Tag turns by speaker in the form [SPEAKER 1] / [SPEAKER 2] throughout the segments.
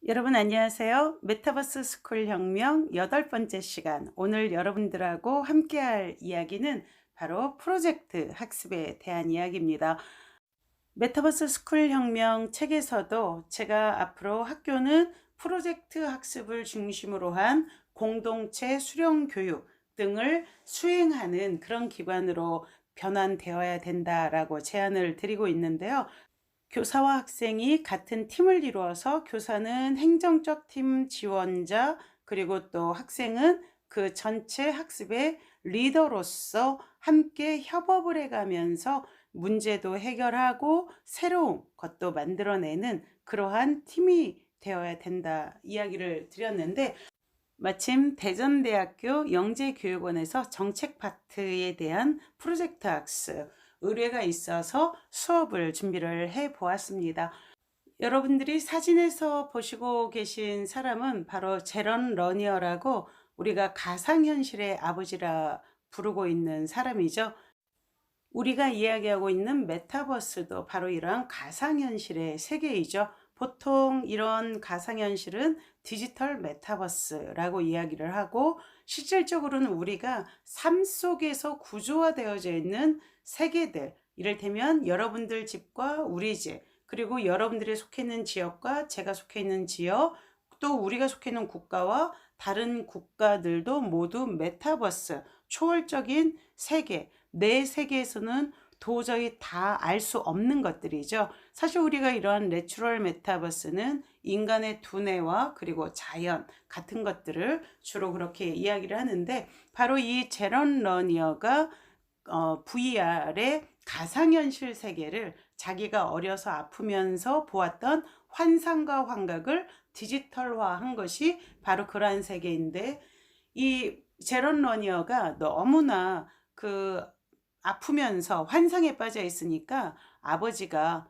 [SPEAKER 1] 여러분 안녕하세요. 메타버스 스쿨 혁명 8번째 시간. 오늘 여러분들하고 함께할 이야기는 바로 프로젝트 학습에 대한 이야기입니다. 메타버스 스쿨 혁명 책에서도 제가 앞으로 학교는 프로젝트 학습을 중심으로 한 공동체 수련 교육 등을 수행하는 그런 기관으로 변환되어야 된다라고 제안을 드리고 있는데요. 교사와 학생이 같은 팀을 이루어서 교사는 행정적 팀 지원자, 그리고 또 학생은 그 전체 학습의 리더로서 함께 협업을 해가면서 문제도 해결하고 새로운 것도 만들어내는 그러한 팀이 되어야 된다 이야기를 드렸는데, 마침 대전대학교 영재교육원에서 정책 파트에 대한 프로젝트 학습 의뢰가 있어서 수업을 준비를 해 보았습니다. 여러분들이 사진에서 보시고 계신 사람은 바로 제런 러니어라고 우리가 가상현실의 아버지라 부르고 있는 사람이죠. 우리가 이야기하고 있는 메타버스도 바로 이러한 가상현실의 세계이죠. 보통 이런 가상현실은 디지털 메타버스라고 이야기를 하고, 실질적으로는 우리가 삶 속에서 구조화되어져 있는 세계들, 이를테면 여러분들 집과 우리 집, 그리고 여러분들이 속해 있는 지역과 제가 속해 있는 지역, 또 우리가 속해 있는 국가와 다른 국가들도 모두 메타버스, 초월적인 세계, 내 세계에서는 도저히 다 알 수 없는 것들이죠. 사실 우리가 이러한 내추럴 메타버스는 인간의 두뇌와 그리고 자연 같은 것들을 주로 그렇게 이야기를 하는데, 바로 이 제런 러니어가 VR의 가상현실 세계를 자기가 어려서 아프면서 보았던 환상과 환각을 디지털화한 것이 바로 그러한 세계인데, 이 제런 러니어가 너무나 그 아프면서 환상에 빠져 있으니까 아버지가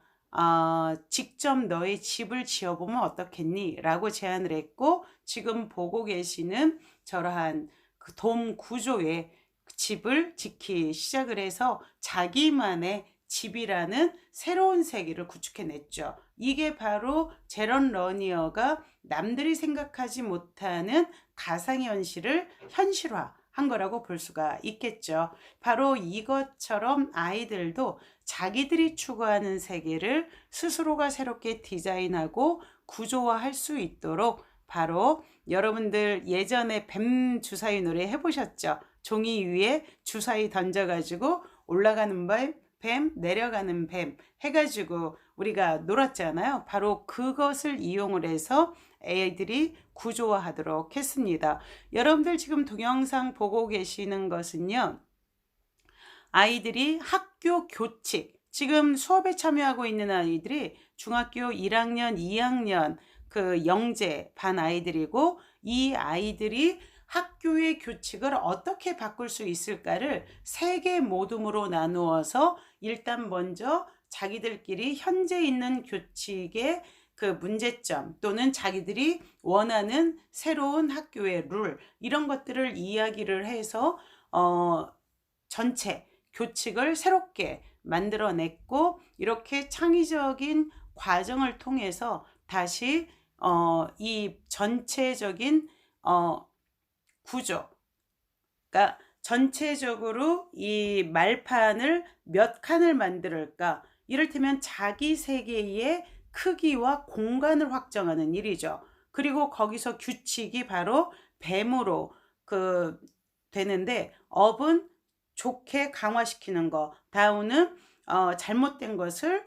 [SPEAKER 1] 직접 너의 집을 지어보면 어떻겠니? 라고 제안을 했고, 지금 보고 계시는 저러한 그 돔 구조의 집을 짓기 시작을 해서 자기만의 집이라는 새로운 세계를 구축해냈죠. 이게 바로 제런 러니어가 남들이 생각하지 못하는 가상현실을 현실화한 거라고 볼 수가 있겠죠. 바로 이것처럼 아이들도 자기들이 추구하는 세계를 스스로가 새롭게 디자인하고 구조화할 수 있도록, 바로 여러분들 예전에 뱀 주사위 놀이 해보셨죠? 종이 위에 주사위 던져가지고 올라가는 뱀, 내려가는 뱀 해가지고 우리가 놀았잖아요. 바로 그것을 이용을 해서 애들이 구조화하도록 했습니다. 여러분들 지금 동영상 보고 계시는 것은요, 아이들이 학교 교칙, 지금 수업에 참여하고 있는 아이들이 중학교 1학년, 2학년 그 영재 반 아이들이고, 이 아이들이 학교의 규칙을 어떻게 바꿀 수 있을까를 세 개 모둠으로 나누어서 일단 먼저 자기들끼리 현재 있는 규칙의 그 문제점, 또는 자기들이 원하는 새로운 학교의 룰, 이런 것들을 이야기를 해서 전체 교칙을 새롭게 만들어냈고, 이렇게 창의적인 과정을 통해서 다시 이 전체적인 구조, 그러니까 전체적으로 이 말판을 몇 칸을 만들까, 이를테면 자기 세계의 크기와 공간을 확정하는 일이죠. 그리고 거기서 규칙이 바로 뱀으로 되는데, 업은 좋게 강화시키는 거, 다운은 잘못된 것을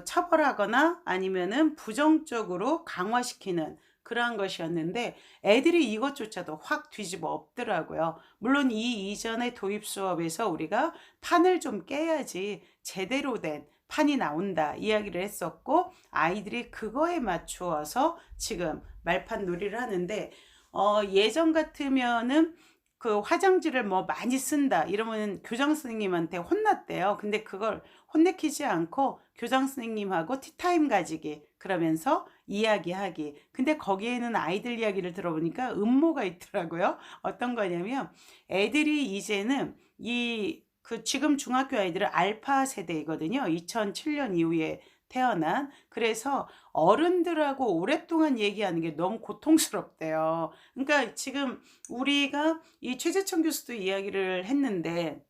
[SPEAKER 1] 처벌하거나 아니면은 부정적으로 강화시키는 그러한 것이었는데, 애들이 이것조차도 확 뒤집어 엎더라고요. 물론 이 이전의 도입 수업에서 우리가 판을 좀 깨야지 제대로 된 판이 나온다 이야기를 했었고, 아이들이 그거에 맞추어서 지금 말판 놀이를 하는데, 예전 같으면은 그 화장지를 뭐 많이 쓴다 이러면 교장 선생님한테 혼났대요. 근데 그걸 혼내키지 않고 교장 선생님하고 티타임 가지기, 그러면서 이야기하기. 근데 거기에는 아이들 이야기를 들어보니까 음모가 있더라고요. 어떤 거냐면, 애들이 이제는 지금 중학교 아이들은 알파 세대이거든요. 2007년 이후에 태어난. 그래서 어른들하고 오랫동안 얘기하는 게 너무 고통스럽대요. 그러니까 지금 우리가 이 최재천 교수도 이야기를 했는데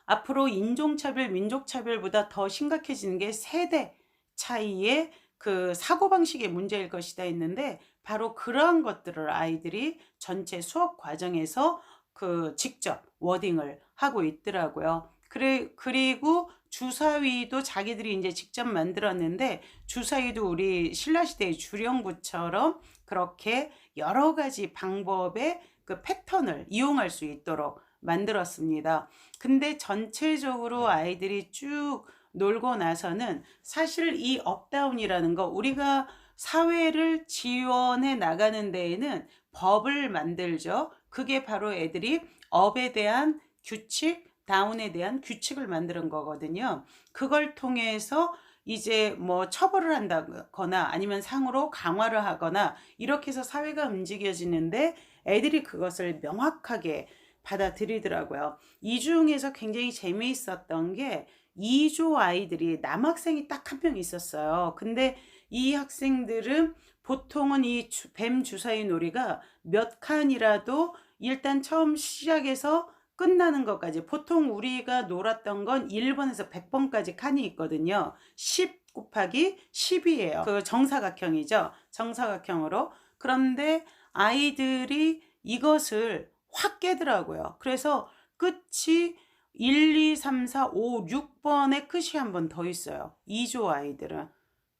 [SPEAKER 1] 앞으로 인종차별, 민족차별보다 더 심각해지는 게 세대 차이의 그 사고방식의 문제일 것이다 했는데 바로 그러한 것들을 아이들이 전체 수업 과정에서 그 직접 워딩을 하고 있더라고요. 그리고 주사위도 자기들이 이제 직접 만들었는데 주사위도 우리 신라시대의 주령구처럼 그렇게 여러 가지 방법의 그 패턴을 이용할 수 있도록 만들었습니다. 근데 전체적으로 아이들이 쭉 놀고 나서는 사실 이 업다운이라는 거 우리가 사회를 지원해 나가는 데에는 법을 만들죠. 그게 바로 애들이 업에 대한 규칙, 다운에 대한 규칙을 만드는 거거든요. 그걸 통해서 이제 뭐 처벌을 한다거나 아니면 상으로 강화를 하거나 이렇게 해서 사회가 움직여지는데 애들이 그것을 명확하게 받아들이더라고요. 이 중에서 굉장히 재미있었던 게 2조 아이들이 남학생이 딱 한 명 있었어요. 근데 이 학생들은 보통은 이 뱀 주사위 놀이가 몇 칸이라도 일단 처음 시작해서 끝나는 것까지 보통 우리가 놀았던 건 1번에서 100번까지 칸이 있거든요. 10 곱하기 10이에요. 그 정사각형이죠. 정사각형으로. 그런데 아이들이 이것을 확 깨더라고요. 그래서 끝이 1, 2, 3, 4, 5, 6번의 끝이 한 번 더 있어요. 2조 아이들은.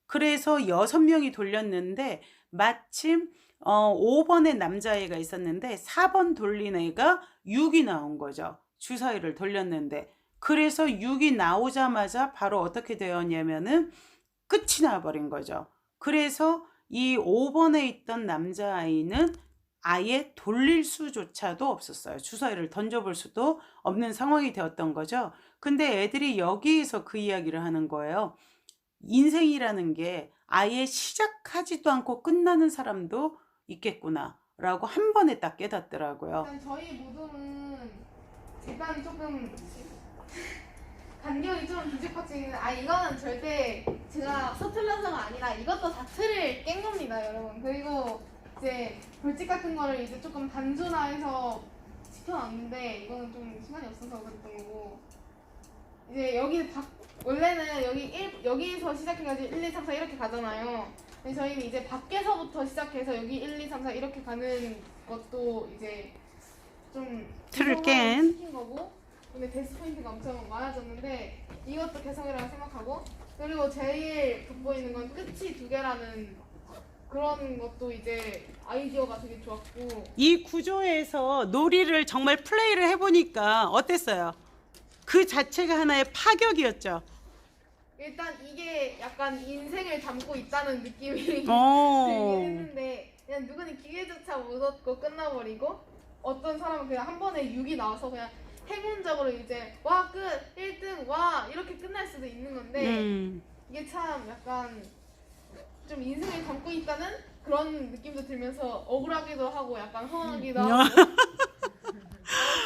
[SPEAKER 1] 그래서 6명이 돌렸는데 마침 5번의 남자애가 있었는데 4번 돌린 애가 6이 나온 거죠. 주사위를 돌렸는데. 그래서 6이 나오자마자 바로 어떻게 되었냐면은 끝이 나버린 거죠. 그래서 이 5번에 있던 남자아이는 아예 돌릴 수조차도 없었어요. 주사위를 던져볼 수도 없는 상황이 되었던 거죠. 근데 애들이 여기에서 그 이야기를 하는 거예요. 인생이라는 게 아예 시작하지도 않고 끝나는 사람도 있겠구나 라고 한 번에 딱 깨닫더라고요.
[SPEAKER 2] 일단 저희 모두는 일단 조금 간격이 좀 뒤집어지는 이거는 절대 제가 서툴러서가 아니라 이것도 자체를 깬 겁니다, 여러분. 그리고 이제 벌칙 같은 거를 이제 조금 단순화해서 시켜놨는데 이거는 좀 시간이 없어서 그랬던 거고, 이제 원래는 여기서 시작해가지고 1, 2, 3, 4 이렇게 가잖아요. 근데 저희는 이제 밖에서부터 시작해서 여기 1, 2, 3, 4 이렇게 가는 것도 이제 좀
[SPEAKER 1] 틀을 깬
[SPEAKER 2] 시킨 거고, 근데 데스 포인트가 엄청 많아졌는데 이것도 개성이라고 생각하고, 그리고 제일 돋보이는 건 끝이 2개라는 그런 것도 이제 아이디어가 되게 좋았고.
[SPEAKER 1] 이 구조에서 놀이를 정말 플레이를 해보니까 어땠어요? 그 자체가 하나의 파격이었죠.
[SPEAKER 2] 일단 이게 약간 인생을 담고 있다는 느낌이 들긴
[SPEAKER 1] 오.
[SPEAKER 2] 했는데, 그냥 누구는 기회조차 못 얻고 끝나버리고, 어떤 사람은 그냥 한 번에 6이 나와서 그냥 행운적으로 이제 와 끝 1등 와 이렇게 끝날 수도 있는 건데, 이게 참 약간 좀 인생을 담고 있다는 그런 느낌도 들면서 억울하기도 하고 약간 허하기도 하고.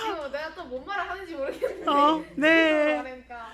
[SPEAKER 2] 지금 내가 또 뭔 말을 하는지 모르겠는데
[SPEAKER 1] 네.
[SPEAKER 2] 말하니까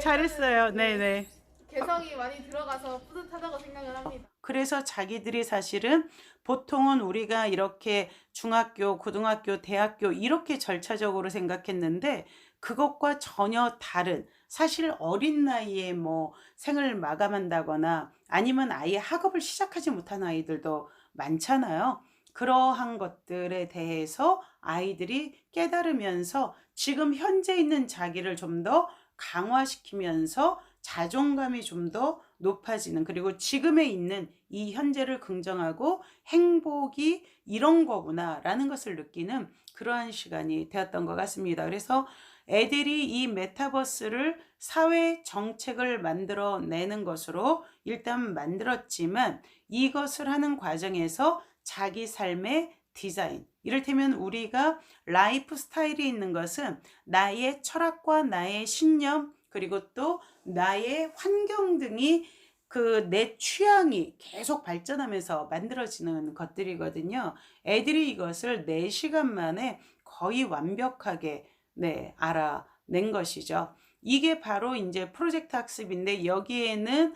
[SPEAKER 1] 잘했어요. 네네.
[SPEAKER 2] 개성이 많이 들어가서 뿌듯하다고 생각을 합니다.
[SPEAKER 1] 그래서 자기들이 사실은 보통은 우리가 이렇게 중학교, 고등학교, 대학교 이렇게 절차적으로 생각했는데 그것과 전혀 다른, 사실 어린 나이에 뭐 생을 마감한다거나 아니면 아예 학업을 시작하지 못한 아이들도 많잖아요. 그러한 것들에 대해서 아이들이 깨달으면서 지금 현재 있는 자기를 좀 더 강화시키면서 자존감이 좀 더 높아지는, 그리고 지금에 있는 이 현재를 긍정하고 행복이 이런 거구나 라는 것을 느끼는 그러한 시간이 되었던 것 같습니다. 그래서 애들이 이 메타버스를 사회 정책을 만들어내는 것으로 일단 만들었지만 이것을 하는 과정에서 자기 삶의 디자인, 이를테면 우리가 라이프 스타일이 있는 것은 나의 철학과 나의 신념 그리고 또 나의 환경 등이 그 내 취향이 계속 발전하면서 만들어지는 것들이거든요. 애들이 이것을 4시간 만에 거의 완벽하게 알아낸 것이죠. 이게 바로 이제 프로젝트 학습인데 여기에는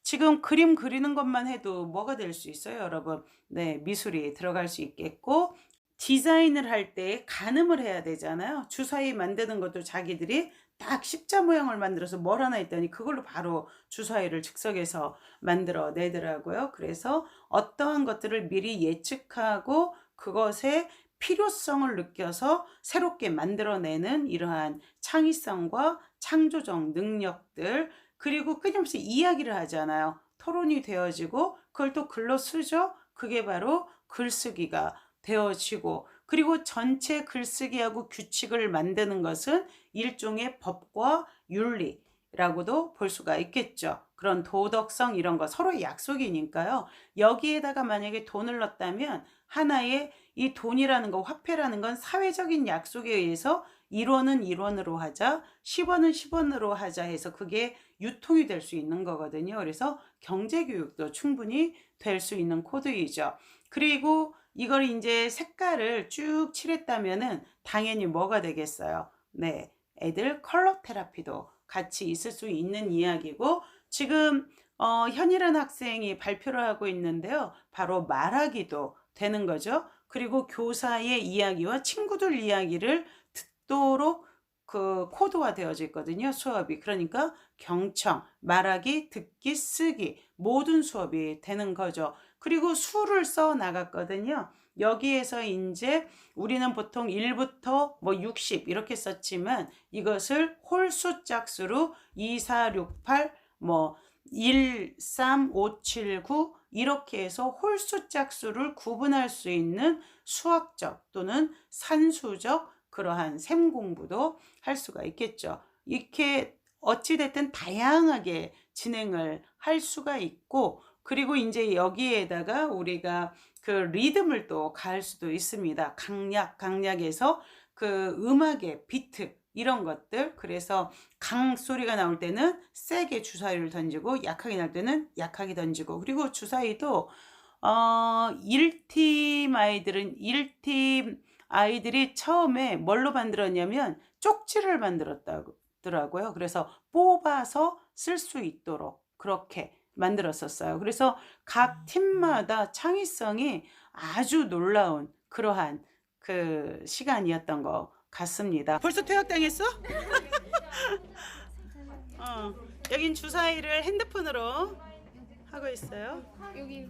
[SPEAKER 1] 지금 그림 그리는 것만 해도 뭐가 될 수 있어요, 여러분? 네, 미술이 들어갈 수 있겠고 디자인을 할 때 가늠을 해야 되잖아요. 주사위 만드는 것도 자기들이 딱 십자 모양을 만들어서 뭘 하나 했더니 그걸로 바로 주사위를 즉석에서 만들어 내더라고요. 그래서 어떠한 것들을 미리 예측하고 그것의 필요성을 느껴서 새롭게 만들어내는 이러한 창의성과 창조적 능력들, 그리고 끊임없이 이야기를 하잖아요. 토론이 되어지고 그걸 또 글로 쓰죠. 그게 바로 글쓰기가 되어지고, 그리고 전체 글쓰기하고 규칙을 만드는 것은 일종의 법과 윤리라고도 볼 수가 있겠죠. 그런 도덕성 이런 거 서로의 약속이니까요. 여기에다가 만약에 돈을 넣었다면 하나의 이 돈이라는 거, 화폐라는 건 사회적인 약속에 의해서 1원은 1원으로 하자, 10원은 10원으로 하자 해서 그게 유통이 될 수 있는 거거든요. 그래서 경제교육도 충분히 될 수 있는 코드이죠. 그리고 이걸 이제 색깔을 쭉 칠했다면은 당연히 뭐가 되겠어요? 네, 애들 컬러 테라피도 같이 있을 수 있는 이야기고, 지금 현이라는 학생이 발표를 하고 있는데요. 바로 말하기도 되는 거죠. 그리고 교사의 이야기와 친구들 이야기를 듣도록 그 코드화 되어져 있거든요, 수업이. 그러니까 경청, 말하기, 듣기, 쓰기 모든 수업이 되는 거죠. 그리고 수를 써 나갔거든요. 여기에서 이제 우리는 보통 1부터 뭐 60 이렇게 썼지만 이것을 홀수 짝수로 2, 4, 6, 8 뭐 1, 3, 5, 7, 9 이렇게 해서 홀수 짝수를 구분할 수 있는 수학적 또는 산수적 그러한 셈 공부도 할 수가 있겠죠. 이렇게 어찌됐든 다양하게 진행을 할 수가 있고, 그리고 이제 여기에다가 우리가 그 리듬을 또 가할 수도 있습니다. 강약에서 그 음악의 비트 이런 것들. 그래서 강 소리가 나올 때는 세게 주사위를 던지고 약하게 날 때는 약하게 던지고, 그리고 주사위도 1팀 아이들은 1팀 아이들이 처음에 뭘로 만들었냐면 쪽지를 만들었더라고요. 그래서 뽑아서 쓸 수 있도록 그렇게 만들었었어요. 그래서 각 팀마다 창의성이 아주 놀라운 그러한 그 시간이었던 것 같습니다. 벌써 퇴학당했어? 여긴 주사위를 핸드폰으로 하고 있어요.
[SPEAKER 2] 여기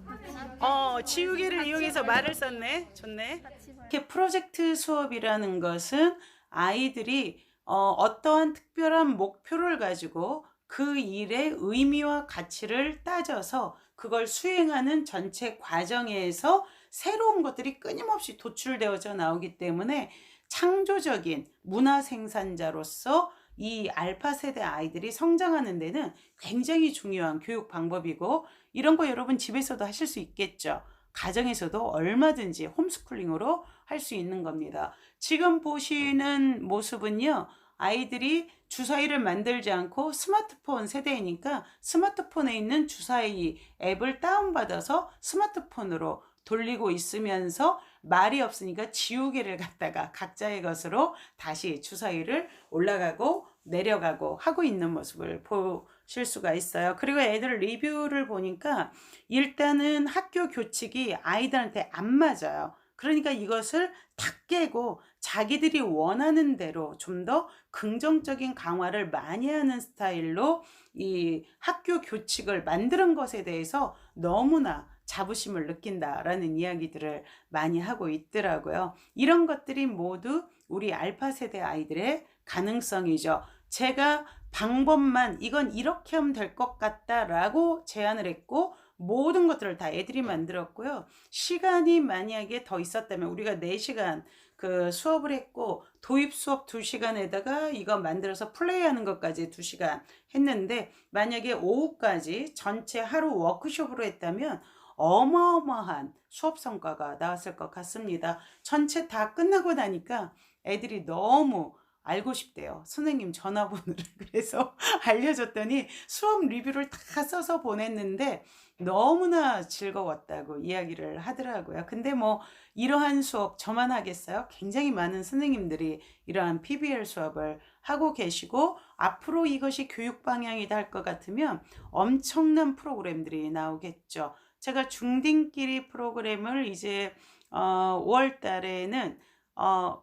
[SPEAKER 1] 지우개를 이용해서 말을 썼네. 좋네. 이렇게 프로젝트 수업이라는 것은 아이들이 어떠한 특별한 목표를 가지고 그 일의 의미와 가치를 따져서 그걸 수행하는 전체 과정에서 새로운 것들이 끊임없이 도출되어져 나오기 때문에 창조적인 문화 생산자로서 이 알파 세대 아이들이 성장하는 데는 굉장히 중요한 교육 방법이고, 이런 거 여러분 집에서도 하실 수 있겠죠. 가정에서도 얼마든지 홈스쿨링으로 할 수 있는 겁니다. 지금 보시는 모습은요, 아이들이 주사위를 만들지 않고 스마트폰 세대이니까 스마트폰에 있는 주사위 앱을 다운받아서 스마트폰으로 돌리고 있으면서 말이 없으니까 지우개를 갖다가 각자의 것으로 다시 주사위를 올라가고 내려가고 하고 있는 모습을 보실 수가 있어요. 그리고 애들 리뷰를 보니까 일단은 학교 교칙이 아이들한테 안 맞아요. 그러니까 이것을 다 깨고 자기들이 원하는 대로 좀 더 긍정적인 강화를 많이 하는 스타일로 이 학교 교칙을 만드는 것에 대해서 너무나 자부심을 느낀다라는 이야기들을 많이 하고 있더라고요. 이런 것들이 모두 우리 알파 세대 아이들의 가능성이죠. 제가 방법만 이건 이렇게 하면 될 것 같다라고 제안을 했고 모든 것들을 다 애들이 만들었고요. 시간이 만약에 더 있었다면 우리가 4시간 그 수업을 했고 도입 수업 2시간에다가 이거 만들어서 플레이하는 것까지 2시간 했는데, 만약에 오후까지 전체 하루 워크숍으로 했다면 어마어마한 수업 성과가 나왔을 것 같습니다. 전체 다 끝나고 나니까 애들이 너무 알고 싶대요. 선생님 전화번호를. 그래서 알려줬더니 수업 리뷰를 다 써서 보냈는데 너무나 즐거웠다고 이야기를 하더라고요. 근데 뭐 이러한 수업 저만 하겠어요? 굉장히 많은 선생님들이 이러한 PBL 수업을 하고 계시고 앞으로 이것이 교육 방향이다 할 것 같으면 엄청난 프로그램들이 나오겠죠. 제가 중딩끼리 프로그램을 이제 5월 달에는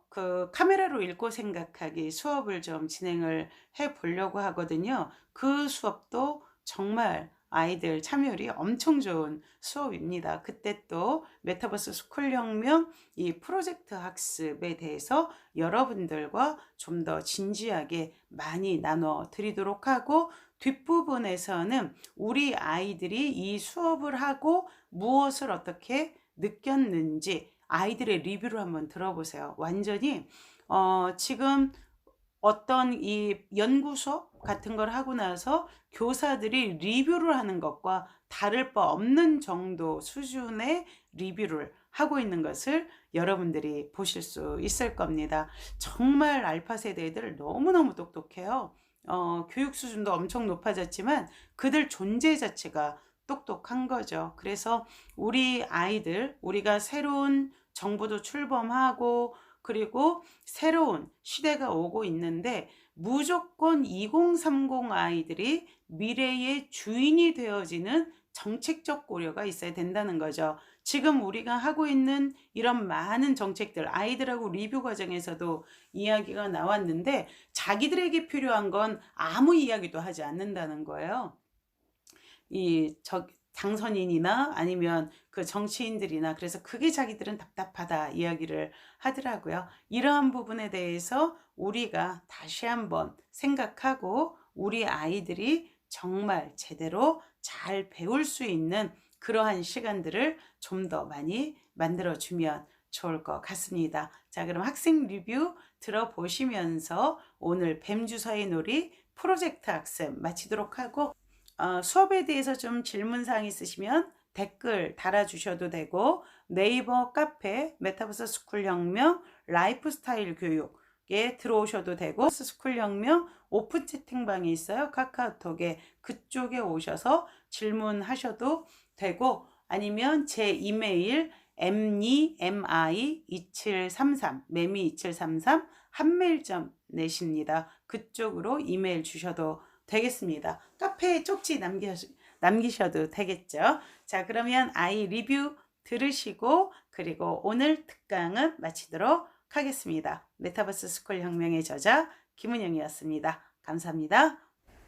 [SPEAKER 1] 그 카메라로 읽고 생각하기 수업을 좀 진행을 해 보려고 하거든요. 그 수업도 정말 아이들 참여율이 엄청 좋은 수업입니다. 그때 또 메타버스 스쿨혁명 이 프로젝트 학습에 대해서 여러분들과 좀 더 진지하게 많이 나눠 드리도록 하고 뒷부분에서는 우리 아이들이 이 수업을 하고 무엇을 어떻게 느꼈는지 아이들의 리뷰를 한번 들어보세요. 완전히 지금 어떤 이 연구 수업 같은 걸 하고 나서 교사들이 리뷰를 하는 것과 다를 바 없는 정도 수준의 리뷰를 하고 있는 것을 여러분들이 보실 수 있을 겁니다. 정말 알파 세대들 너무너무 똑똑해요. 교육 수준도 엄청 높아졌지만 그들 존재 자체가 똑똑한 거죠. 그래서 우리 아이들, 우리가 새로운 정부도 출범하고 그리고 새로운 시대가 오고 있는데 무조건 2030 아이들이 미래의 주인이 되어지는 정책적 고려가 있어야 된다는 거죠. 지금 우리가 하고 있는 이런 많은 정책들, 아이들하고 리뷰 과정에서도 이야기가 나왔는데 자기들에게 필요한 건 아무 이야기도 하지 않는다는 거예요. 당선인이나 아니면 그 정치인들이나 그래서 그게 자기들은 답답하다 이야기를 하더라고요. 이러한 부분에 대해서 우리가 다시 한번 생각하고 우리 아이들이 정말 제대로 잘 배울 수 있는 그러한 시간들을 좀 더 많이 만들어주면 좋을 것 같습니다. 자, 그럼 학생 리뷰 들어보시면서 오늘 뱀주사의 놀이 프로젝트 학습 마치도록 하고 수업에 대해서 좀 질문사항 있으시면 댓글 달아주셔도 되고 네이버 카페 메타버스 스쿨혁명 라이프스타일 교육에 들어오셔도 되고 스쿨혁명 오픈 채팅방이 있어요. 카카오톡에 그쪽에 오셔서 질문하셔도 되고 아니면 제 이메일 memi2733 매미2733 한메일.net입니다. 그쪽으로 이메일 주셔도 되겠습니다. 카페에 쪽지 남기셔도 되겠죠. 자, 그러면 아이 리뷰 들으시고 그리고 오늘 특강은 마치도록 하겠습니다. 메타버스 스쿨 혁명의 저자 김은영이었습니다. 감사합니다.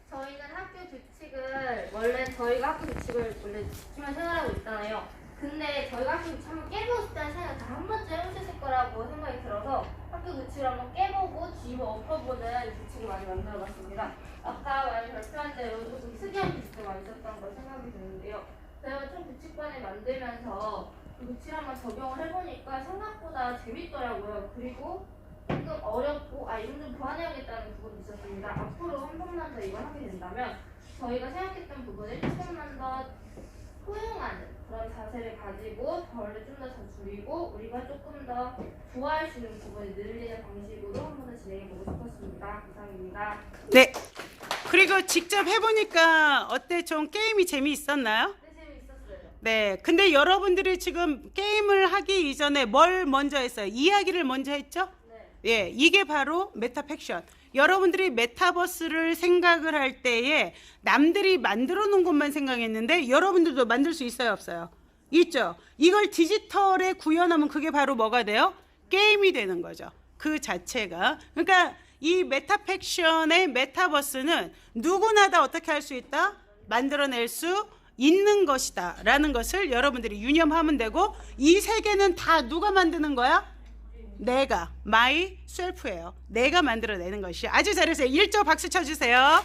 [SPEAKER 3] 저희는 학교 규칙을 저희가 학교 규칙을 원래 지키면 생활하고 있잖아요. 근데 저희가 학교 규칙 한번 깨보고 싶다는 생각 다 한 번쯤 해보셨을 거라고 생각이 들어서 학교 규칙을 한번 깨보고 뒤집어 엎어보는 규칙을 많이 만들어봤습니다. 아까 많이 발표한 대로 조금 특이한 규칙도 많이 있었던 걸 생각이 드는데요. 저희가 총 규칙반을 만들면서 그 규칙을 한번 적용을 해보니까 생각보다 재밌더라고요. 그리고 조금 어렵고 이건 좀 보완해야겠다는 부분이 있었습니다. 앞으로 한 번만 더 이걸 하게 된다면 저희가 생각했던 부분을 조금만 더 포용하는 그런 자세를 가지고 벌을 좀 더 줄이고 우리가 조금 더 좋아할 수 있는 부분을 늘리는 방식으로 한 번 더 진행해보고 싶었습니다. 감사합니다.
[SPEAKER 1] 네. 그리고 직접 해보니까 어때? 좀 게임이 재미있었나요?
[SPEAKER 3] 네, 재미있었어요.
[SPEAKER 1] 네. 근데 여러분들이 지금 게임을 하기 이전에 뭘 먼저 했어요? 이야기를 먼저 했죠?
[SPEAKER 3] 네.
[SPEAKER 1] 예, 이게 바로 메타팩션. 여러분들이 메타버스를 생각을 할 때에 남들이 만들어 놓은 것만 생각했는데 여러분들도 만들 수 있어요, 없어요? 있죠. 이걸 디지털에 구현하면 그게 바로 뭐가 돼요? 게임이 되는 거죠. 그 자체가. 그러니까 이 메타팩션의 메타버스는 누구나 다 어떻게 할 수 있다? 만들어낼 수 있는 것이다 라는 것을 여러분들이 유념하면 되고 이 세계는 다 누가 만드는 거야? 내가, 마이 셀프예요. 내가 만들어내는 것이. 아주 잘했어요. 1조 박수 쳐주세요.